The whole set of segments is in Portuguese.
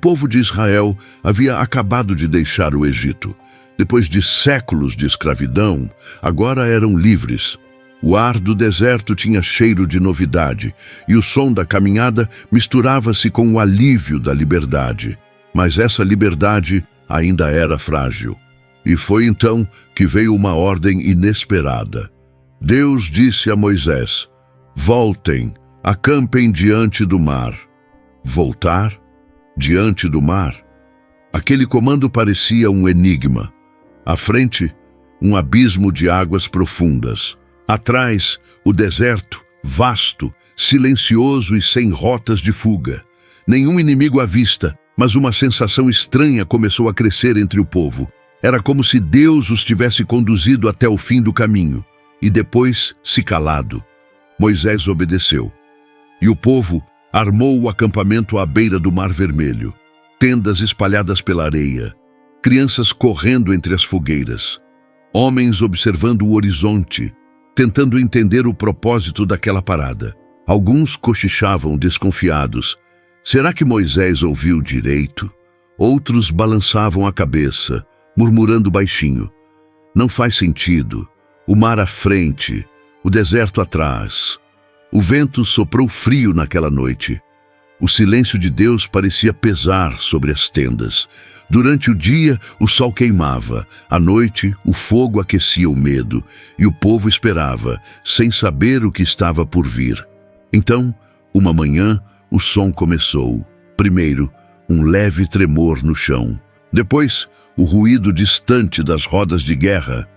povo de Israel havia acabado de deixar o Egito. Depois de séculos de escravidão, agora eram livres. O ar do deserto tinha cheiro de novidade, e o som da caminhada misturava-se com o alívio da liberdade. Mas essa liberdade ainda era frágil. E foi então que veio uma ordem inesperada. Deus disse a Moisés: voltem, acampem diante do mar. Voltar? Diante do mar? Aquele comando parecia um enigma. À frente, um abismo de águas profundas. Atrás, o deserto, vasto, silencioso e sem rotas de fuga. Nenhum inimigo à vista, mas uma sensação estranha começou a crescer entre o povo. Era como se Deus os tivesse conduzido até o fim do caminho, e depois se calado. Moisés obedeceu. E o povo armou o acampamento à beira do Mar Vermelho, tendas espalhadas pela areia, crianças correndo entre as fogueiras, homens observando o horizonte, tentando entender o propósito daquela parada. Alguns cochichavam desconfiados. Será que Moisés ouviu direito? Outros balançavam a cabeça, murmurando baixinho. Não faz sentido. O mar à frente, o deserto atrás. O vento soprou frio naquela noite. O silêncio de Deus parecia pesar sobre as tendas. Durante o dia, o sol queimava. À noite, o fogo aquecia o medo. E o povo esperava, sem saber o que estava por vir. Então, uma manhã, o som começou. Primeiro, um leve tremor no chão. Depois, o ruído distante das rodas de guerra.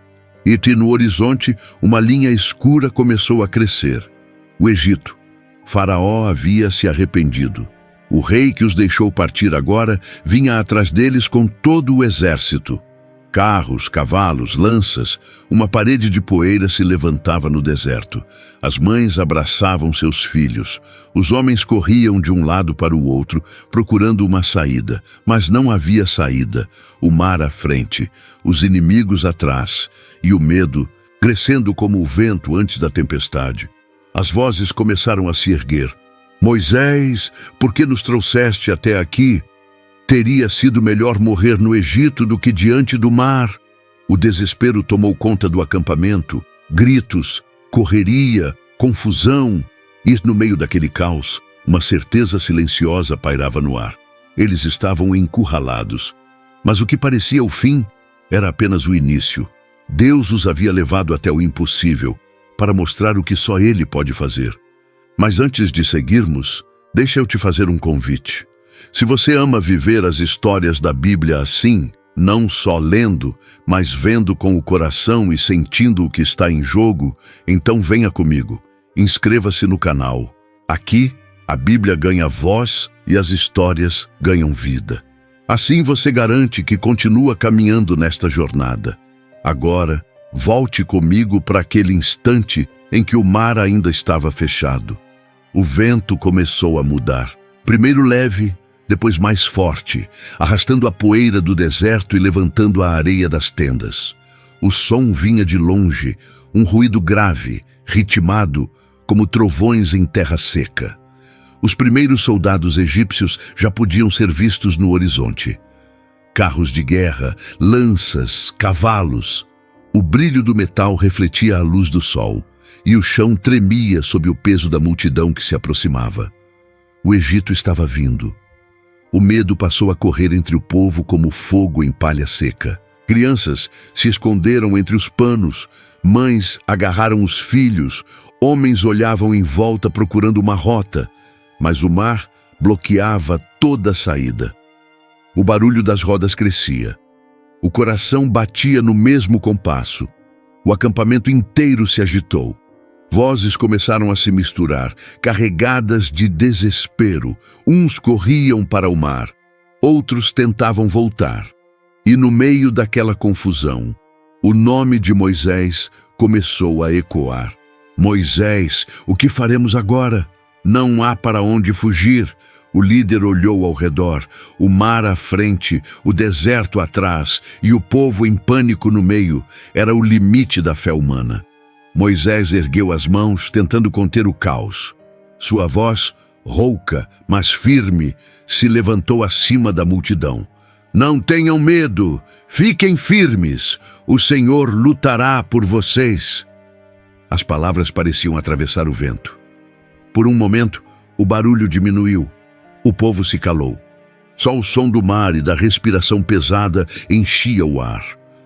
E no horizonte, uma linha escura começou a crescer. O Egito. Faraó havia se arrependido. O rei que os deixou partir agora vinha atrás deles com todo o exército. Carros, cavalos, lanças, uma parede de poeira se levantava no deserto. As mães abraçavam seus filhos. Os homens corriam de um lado para o outro, procurando uma saída. Mas não havia saída. O mar à frente, os inimigos atrás, e o medo, crescendo como o vento antes da tempestade. As vozes começaram a se erguer. Moisés, por que nos trouxeste até aqui? Teria sido melhor morrer no Egito do que diante do mar. O desespero tomou conta do acampamento. Gritos, correria, confusão. E no meio daquele caos, uma certeza silenciosa pairava no ar. Eles estavam encurralados. Mas o que parecia o fim era apenas o início. Deus os havia levado até o impossível, para mostrar o que só Ele pode fazer. Mas antes de seguirmos, deixa eu te fazer um convite. Se você ama viver as histórias da Bíblia assim, não só lendo, mas vendo com o coração e sentindo o que está em jogo, então venha comigo. Inscreva-se no canal. Aqui, a Bíblia ganha voz e as histórias ganham vida. Assim você garante que continua caminhando nesta jornada. Agora, volte comigo para aquele instante em que o mar ainda estava fechado. O vento começou a mudar. Primeiro leve, depois mais forte, arrastando a poeira do deserto e levantando a areia das tendas. O som vinha de longe, um ruído grave, ritmado, como trovões em terra seca. Os primeiros soldados egípcios já podiam ser vistos no horizonte. Carros de guerra, lanças, cavalos. O brilho do metal refletia a luz do sol, e o chão tremia sob o peso da multidão que se aproximava. O Egito estava vindo. O medo passou a correr entre o povo como fogo em palha seca. Crianças se esconderam entre os panos, mães agarraram os filhos, homens olhavam em volta procurando uma rota, mas o mar bloqueava toda a saída. O barulho das rodas crescia. O coração batia no mesmo compasso. O acampamento inteiro se agitou. Vozes começaram a se misturar, carregadas de desespero. Uns corriam para o mar, outros tentavam voltar. E no meio daquela confusão, o nome de Moisés começou a ecoar. Moisés, o que faremos agora? Não há para onde fugir. O líder olhou ao redor, o mar à frente, o deserto atrás e o povo em pânico no meio. Era o limite da fé humana. Moisés ergueu as mãos, tentando conter o caos. Sua voz, rouca, mas firme, se levantou acima da multidão. Não tenham medo, fiquem firmes, o Senhor lutará por vocês. As palavras pareciam atravessar o vento. Por um momento, o barulho diminuiu. O povo se calou. Só o som do mar e da respiração pesada enchia o ar.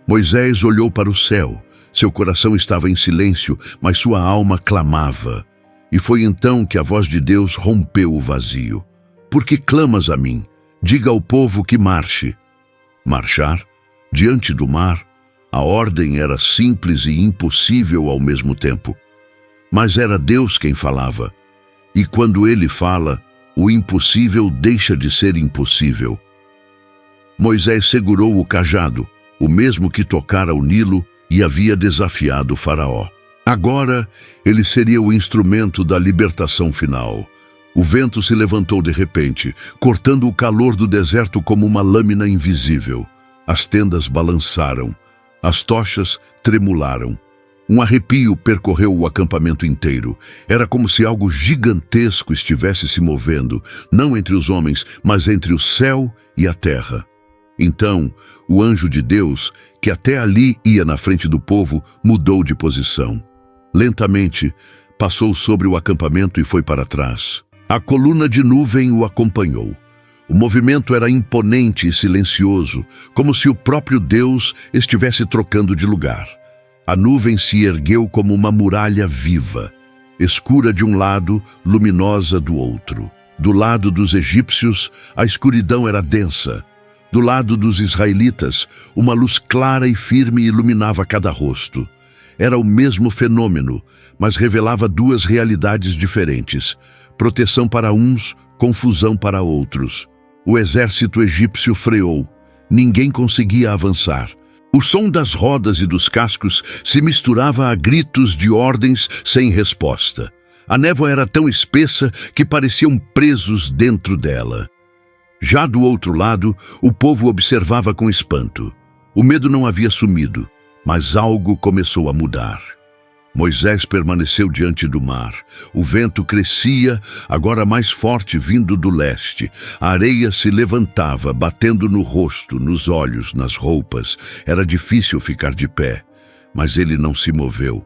Moisés olhou para o céu. Seu coração estava em silêncio, mas sua alma clamava. E foi então que a voz de Deus rompeu o vazio. Por que clamas a mim? Diga ao povo que marche. Marchar? Diante do mar? A ordem era simples e impossível ao mesmo tempo. Mas era Deus quem falava. E quando Ele fala, o impossível deixa de ser impossível. Moisés segurou o cajado, o mesmo que tocara o Nilo e havia desafiado o faraó. Agora, ele seria o instrumento da libertação final. O vento se levantou de repente, cortando o calor do deserto como uma lâmina invisível. As tendas balançaram, as tochas tremularam. Um arrepio percorreu o acampamento inteiro. Era como se algo gigantesco estivesse se movendo, não entre os homens, mas entre o céu e a terra. Então, o anjo de Deus, que até ali ia na frente do povo, mudou de posição. Lentamente, passou sobre o acampamento e foi para trás. A coluna de nuvem o acompanhou. O movimento era imponente e silencioso, como se o próprio Deus estivesse trocando de lugar. A nuvem se ergueu como uma muralha viva, escura de um lado, luminosa do outro. Do lado dos egípcios, a escuridão era densa. Do lado dos israelitas, uma luz clara e firme iluminava cada rosto. Era o mesmo fenômeno, mas revelava duas realidades diferentes. Proteção para uns, confusão para outros. O exército egípcio freou. Ninguém conseguia avançar. O som das rodas e dos cascos se misturava a gritos de ordens sem resposta. A névoa era tão espessa que pareciam presos dentro dela. Já do outro lado, o povo observava com espanto. O medo não havia sumido, mas algo começou a mudar. Moisés permaneceu diante do mar. O vento crescia, agora mais forte vindo do leste. A areia se levantava, batendo no rosto, nos olhos, nas roupas. Era difícil ficar de pé, mas ele não se moveu.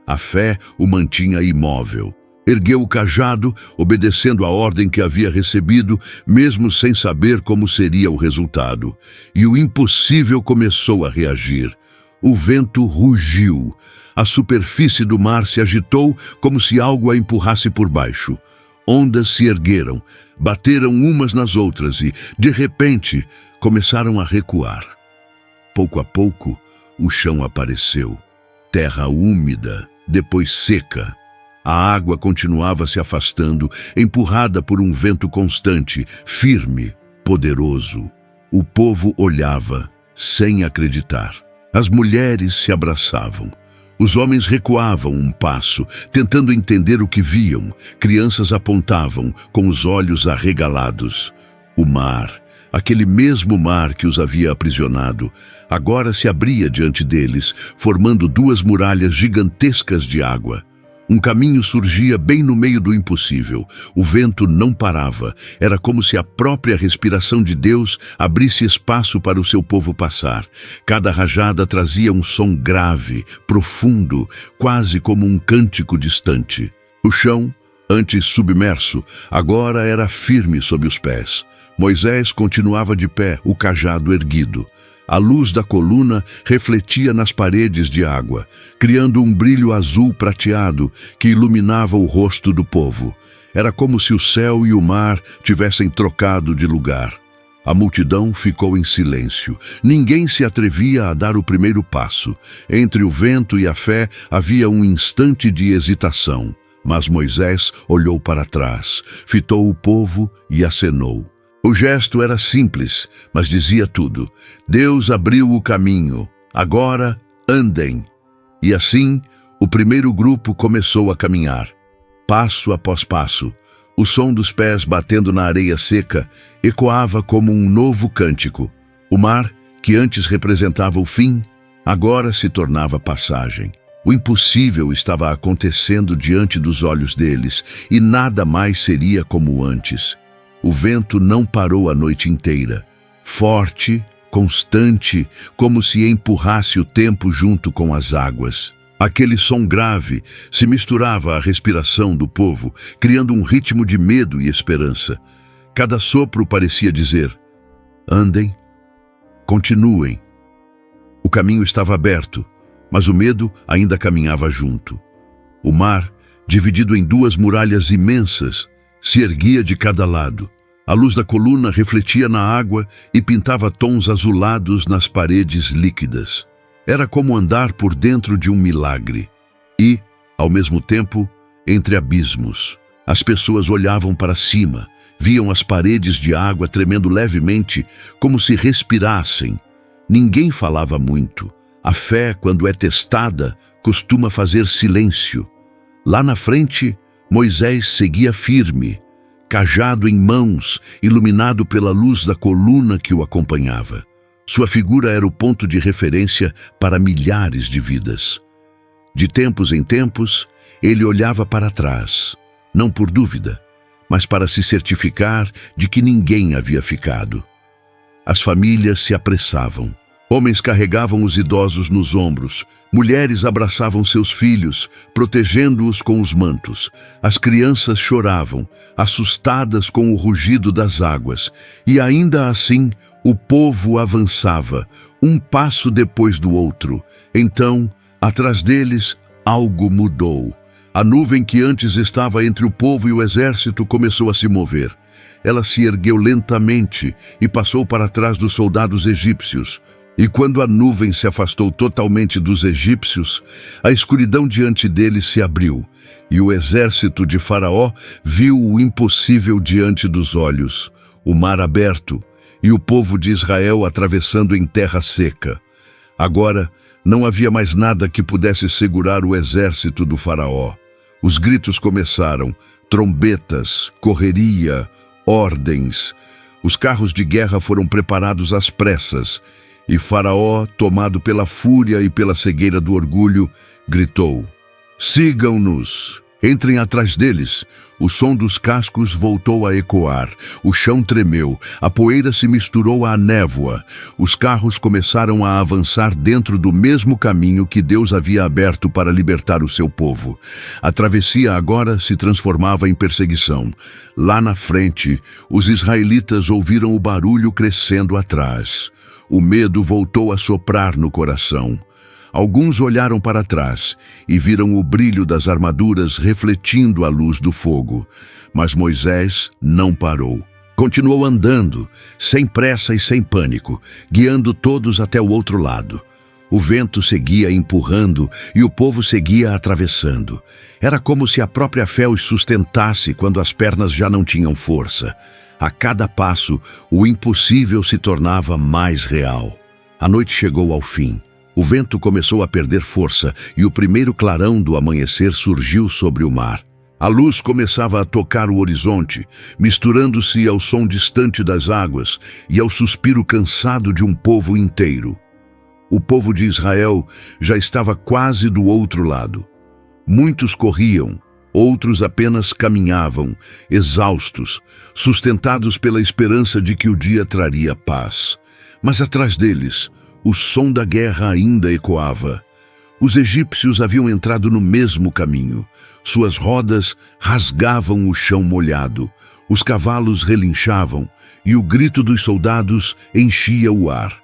A fé o mantinha imóvel. Ergueu o cajado, obedecendo a ordem que havia recebido, mesmo sem saber como seria o resultado. E o impossível começou a reagir. O vento rugiu. A superfície do mar se agitou como se algo a empurrasse por baixo. Ondas se ergueram, bateram umas nas outras e, de repente, começaram a recuar. Pouco a pouco, o chão apareceu. Terra úmida, depois seca. A água continuava se afastando, empurrada por um vento constante, firme, poderoso. O povo olhava, sem acreditar. As mulheres se abraçavam. Os homens recuavam um passo, tentando entender o que viam. Crianças apontavam, com os olhos arregalados. O mar, aquele mesmo mar que os havia aprisionado, agora se abria diante deles, formando duas muralhas gigantescas de água. Um caminho surgia bem no meio do impossível. O vento não parava. Era como se a própria respiração de Deus abrisse espaço para o seu povo passar. Cada rajada trazia um som grave, profundo, quase como um cântico distante. O chão, antes submerso, agora era firme sob os pés. Moisés continuava de pé, o cajado erguido. A luz da coluna refletia nas paredes de água, criando um brilho azul prateado que iluminava o rosto do povo. Era como se o céu e o mar tivessem trocado de lugar. A multidão ficou em silêncio. Ninguém se atrevia a dar o primeiro passo. Entre o vento e a fé havia um instante de hesitação. Mas Moisés olhou para trás, fitou o povo e acenou. O gesto era simples, mas dizia tudo. Deus abriu o caminho. Agora, andem. E assim, o primeiro grupo começou a caminhar. Passo após passo, o som dos pés batendo na areia seca ecoava como um novo cântico. O mar, que antes representava o fim, agora se tornava passagem. O impossível estava acontecendo diante dos olhos deles, e nada mais seria como antes. O vento não parou a noite inteira. Forte, constante, como se empurrasse o tempo junto com as águas. Aquele som grave se misturava à respiração do povo, criando um ritmo de medo e esperança. Cada sopro parecia dizer: andem, continuem. O caminho estava aberto, mas o medo ainda caminhava junto. O mar, dividido em duas muralhas imensas, se erguia de cada lado. A luz da coluna refletia na água e pintava tons azulados nas paredes líquidas. Era como andar por dentro de um milagre. E, ao mesmo tempo, entre abismos. As pessoas olhavam para cima, viam as paredes de água tremendo levemente, como se respirassem. Ninguém falava muito. A fé, quando é testada, costuma fazer silêncio. Lá na frente, Moisés seguia firme, cajado em mãos, iluminado pela luz da coluna que o acompanhava. Sua figura era o ponto de referência para milhares de vidas. De tempos em tempos, ele olhava para trás, não por dúvida, mas para se certificar de que ninguém havia ficado. As famílias se apressavam. Homens carregavam os idosos nos ombros, mulheres abraçavam seus filhos, protegendo-os com os mantos. As crianças choravam, assustadas com o rugido das águas, e ainda assim o povo avançava, um passo depois do outro. Então, atrás deles, algo mudou. A nuvem que antes estava entre o povo e o exército começou a se mover. Ela se ergueu lentamente e passou para trás dos soldados egípcios. E quando a nuvem se afastou totalmente dos egípcios, a escuridão diante deles se abriu, e o exército de Faraó viu o impossível diante dos olhos, o mar aberto, e o povo de Israel atravessando em terra seca. Agora, não havia mais nada que pudesse segurar o exército do Faraó. Os gritos começaram, trombetas, correria, ordens. Os carros de guerra foram preparados às pressas, e Faraó, tomado pela fúria e pela cegueira do orgulho, gritou: sigam-nos! Entrem atrás deles! O som dos cascos voltou a ecoar, o chão tremeu, a poeira se misturou à névoa. Os carros começaram a avançar dentro do mesmo caminho que Deus havia aberto para libertar o seu povo. A travessia agora se transformava em perseguição. Lá na frente, os israelitas ouviram o barulho crescendo atrás. O medo voltou a soprar no coração. Alguns olharam para trás e viram o brilho das armaduras refletindo a luz do fogo. Mas Moisés não parou. Continuou andando, sem pressa e sem pânico, guiando todos até o outro lado. O vento seguia empurrando e o povo seguia atravessando. Era como se a própria fé os sustentasse quando as pernas já não tinham força. A cada passo, o impossível se tornava mais real. A noite chegou ao fim. O vento começou a perder força e o primeiro clarão do amanhecer surgiu sobre o mar. A luz começava a tocar o horizonte, misturando-se ao som distante das águas e ao suspiro cansado de um povo inteiro. O povo de Israel já estava quase do outro lado. Muitos corriam, outros apenas caminhavam, exaustos, sustentados pela esperança de que o dia traria paz. Mas atrás deles, o som da guerra ainda ecoava. Os egípcios haviam entrado no mesmo caminho. Suas rodas rasgavam o chão molhado, os cavalos relinchavam e o grito dos soldados enchia o ar.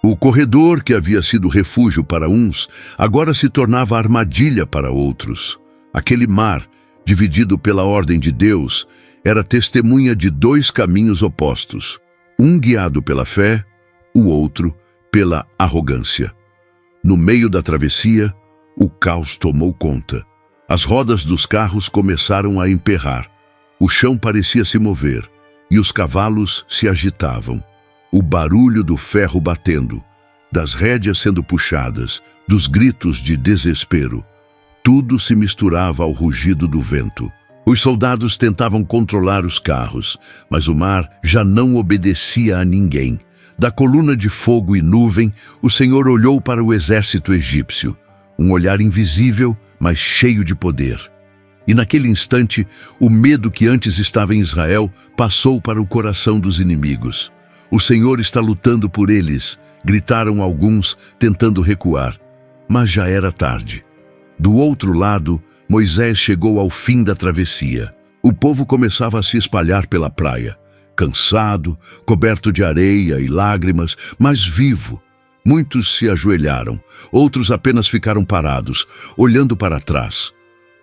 O corredor, que havia sido refúgio para uns, agora se tornava armadilha para outros. Aquele mar, dividido pela ordem de Deus, era testemunha de dois caminhos opostos, um guiado pela fé, o outro pela arrogância. No meio da travessia, o caos tomou conta. As rodas dos carros começaram a emperrar. O chão parecia se mover e os cavalos se agitavam. O barulho do ferro batendo, das rédeas sendo puxadas, dos gritos de desespero. Tudo se misturava ao rugido do vento. Os soldados tentavam controlar os carros, mas o mar já não obedecia a ninguém. Da coluna de fogo e nuvem, o Senhor olhou para o exército egípcio. Um olhar invisível, mas cheio de poder. E naquele instante, o medo que antes estava em Israel passou para o coração dos inimigos. O Senhor está lutando por eles, gritaram alguns, tentando recuar. Mas já era tarde. Do outro lado, Moisés chegou ao fim da travessia. O povo começava a se espalhar pela praia, cansado, coberto de areia e lágrimas, mas vivo. Muitos se ajoelharam, outros apenas ficaram parados, olhando para trás.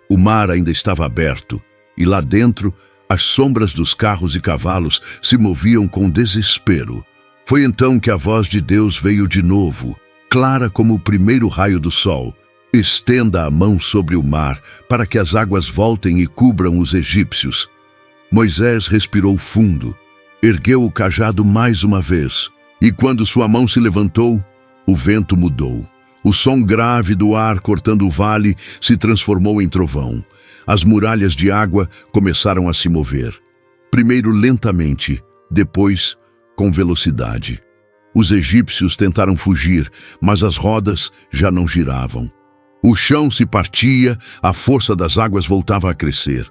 O mar ainda estava aberto, e lá dentro, as sombras dos carros e cavalos se moviam com desespero. Foi então que a voz de Deus veio de novo, clara como o primeiro raio do sol. Estenda a mão sobre o mar, para que as águas voltem e cubram os egípcios. Moisés respirou fundo, ergueu o cajado mais uma vez, e quando sua mão se levantou, o vento mudou. O som grave do ar cortando o vale se transformou em trovão. As muralhas de água começaram a se mover. Primeiro lentamente, depois com velocidade. Os egípcios tentaram fugir, mas as rodas já não giravam. O chão se partia, a força das águas voltava a crescer.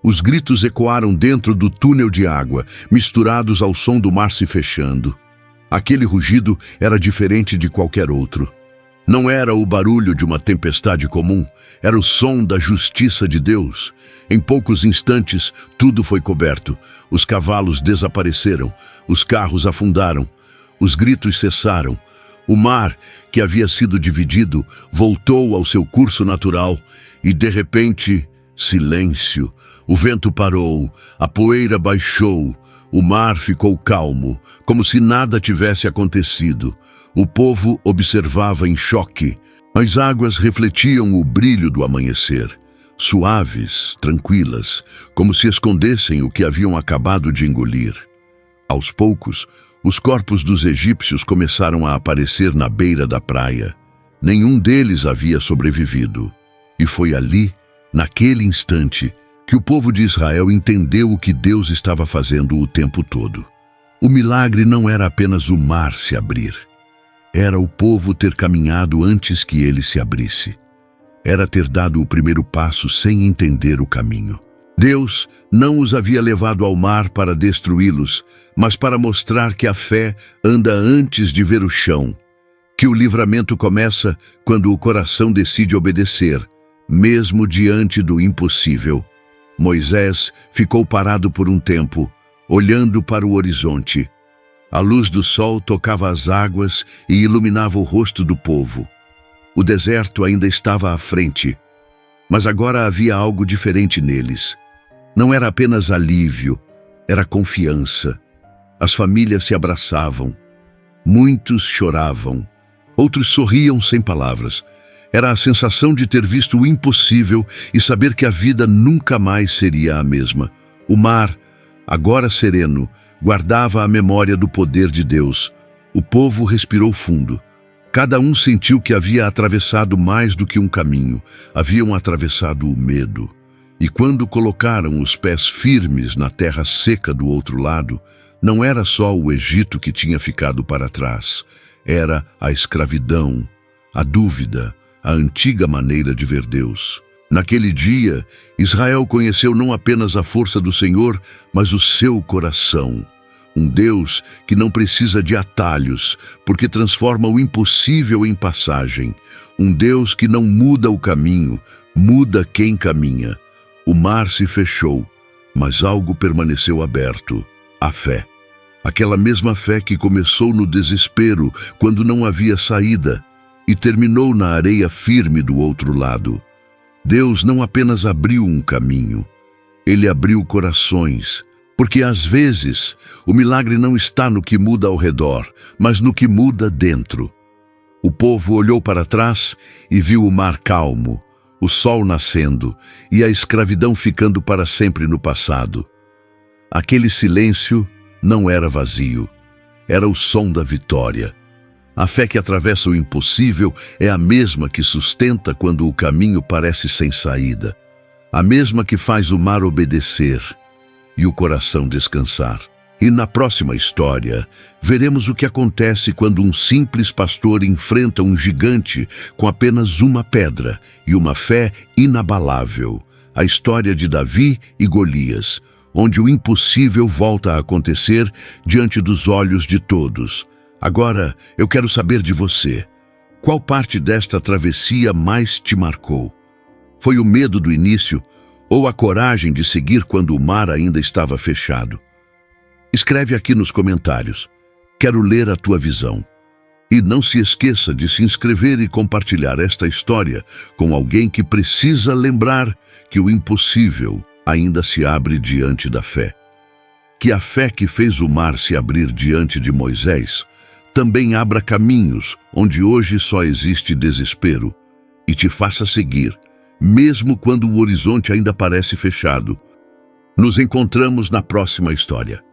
Os gritos ecoaram dentro do túnel de água, misturados ao som do mar se fechando. Aquele rugido era diferente de qualquer outro. Não era o barulho de uma tempestade comum, era o som da justiça de Deus. Em poucos instantes, tudo foi coberto. Os cavalos desapareceram, os carros afundaram, os gritos cessaram. O mar, que havia sido dividido, voltou ao seu curso natural e, de repente, silêncio. O vento parou, a poeira baixou, o mar ficou calmo, como se nada tivesse acontecido. O povo observava em choque. As águas refletiam o brilho do amanhecer, suaves, tranquilas, como se escondessem o que haviam acabado de engolir. Aos poucos, os corpos dos egípcios começaram a aparecer na beira da praia. Nenhum deles havia sobrevivido. E foi ali, naquele instante, que o povo de Israel entendeu o que Deus estava fazendo o tempo todo. O milagre não era apenas o mar se abrir. Era o povo ter caminhado antes que ele se abrisse. Era ter dado o primeiro passo sem entender o caminho. Deus não os havia levado ao mar para destruí-los, mas para mostrar que a fé anda antes de ver o chão, que o livramento começa quando o coração decide obedecer, mesmo diante do impossível. Moisés ficou parado por um tempo, olhando para o horizonte. A luz do sol tocava as águas e iluminava o rosto do povo. O deserto ainda estava à frente, mas agora havia algo diferente neles. Não era apenas alívio, era confiança. As famílias se abraçavam. Muitos choravam, outros sorriam sem palavras. Era a sensação de ter visto o impossível e saber que a vida nunca mais seria a mesma. O mar, agora sereno, guardava a memória do poder de Deus. O povo respirou fundo. Cada um sentiu que havia atravessado mais do que um caminho. Haviam atravessado o medo. E quando colocaram os pés firmes na terra seca do outro lado, não era só o Egito que tinha ficado para trás. Era a escravidão, a dúvida, a antiga maneira de ver Deus. Naquele dia, Israel conheceu não apenas a força do Senhor, mas o seu coração. Um Deus que não precisa de atalhos, porque transforma o impossível em passagem. Um Deus que não muda o caminho, muda quem caminha. O mar se fechou, mas algo permaneceu aberto: a fé. Aquela mesma fé que começou no desespero, quando não havia saída, e terminou na areia firme do outro lado. Deus não apenas abriu um caminho, Ele abriu corações, porque às vezes o milagre não está no que muda ao redor, mas no que muda dentro. O povo olhou para trás e viu o mar calmo, o sol nascendo e a escravidão ficando para sempre no passado. Aquele silêncio não era vazio, era o som da vitória. A fé que atravessa o impossível é a mesma que sustenta quando o caminho parece sem saída, a mesma que faz o mar obedecer e o coração descansar. E na próxima história, veremos o que acontece quando um simples pastor enfrenta um gigante com apenas uma pedra e uma fé inabalável. A história de Davi e Golias, onde o impossível volta a acontecer diante dos olhos de todos. Agora, eu quero saber de você. Qual parte desta travessia mais te marcou? Foi o medo do início ou a coragem de seguir quando o mar ainda estava fechado? Escreve aqui nos comentários. Quero ler a tua visão. E não se esqueça de se inscrever e compartilhar esta história com alguém que precisa lembrar que o impossível ainda se abre diante da fé. Que a fé que fez o mar se abrir diante de Moisés também abra caminhos onde hoje só existe desespero e te faça seguir, mesmo quando o horizonte ainda parece fechado. Nos encontramos na próxima história.